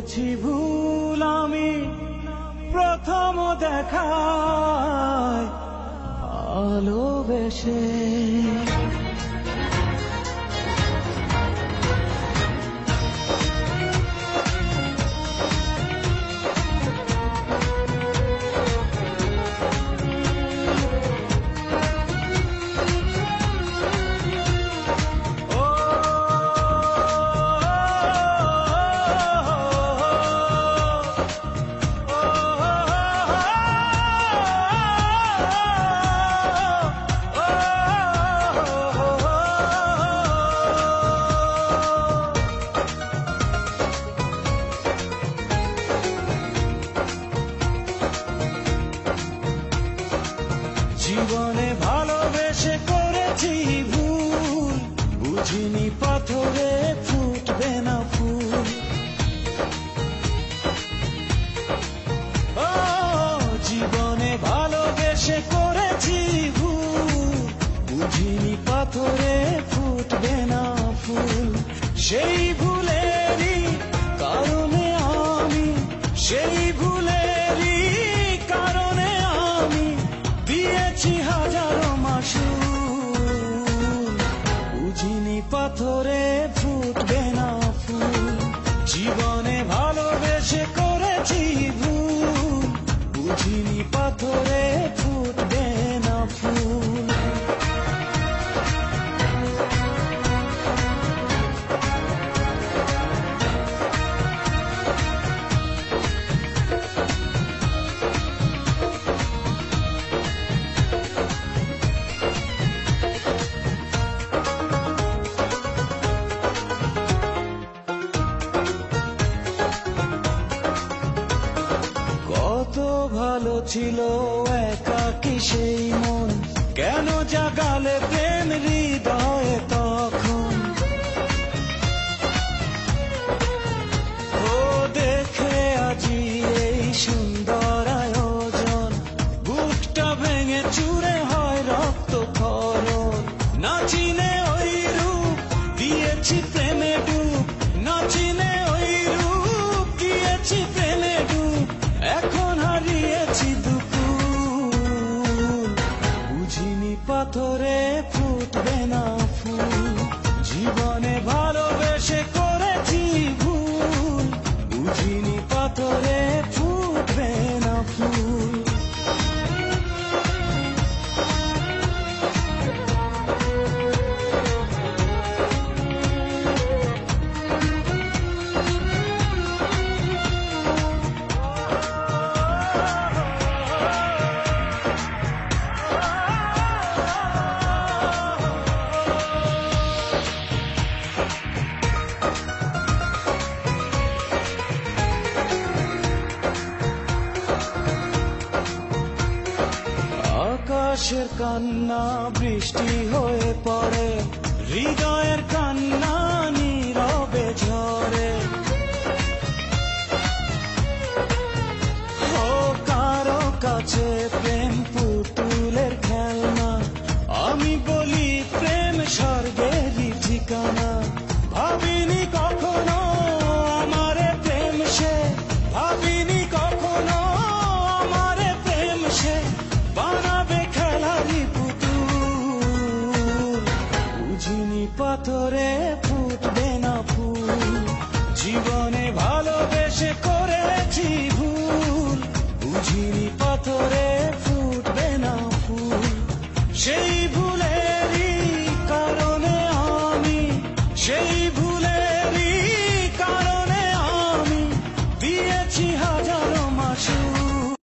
করেছি ভুল আমি প্রথম দেখায় ভালোবেসে। জীবনে ভালোবেসে করেছি ভুল, বুঝিনি পাথরে ফুটবে না ফুল। ও জীবনে ভালোবেসে করেছি ভুল, বুঝিনি পাথরে ফুটবে না ফুল। সেই ভুলেরই কারণে আমি, সেই ভুলেরই কারণে আমি দিয়েছি হাজারো মাসুল। বুঝিনি পাথরে ফুটবে না ফুল, জীবনে ভালোবেসে করেছি ভুল, বুঝিনি পাথরে ফুটবে না ফুল। কত ভালো ছিল একাকী সেই মন, কেন জাগালে প্রেম হৃদয়ে তখন। ও দেখে আজি এই সুন্দর আয়োজন, বুকটা ভেঙে চুরে হয় রক্ত ক্ষরণ। না চিনে ওই রূপ দিয়েছি প্রেমে ডুব, না চিনে ওই রূপ দিয়েছি প্রেমে ডুব। এখন হারিয়েছি দুকুল, বুঝিনি পাথরে ফুটবে না ফুল। জীবনে ভালোবেসে করেছি ভুল, বুঝিনি পাথরে ফুটবে না ফুল। আকাশের কান্না বৃষ্টি হয়ে পড়ে, হৃদয়ের কান্না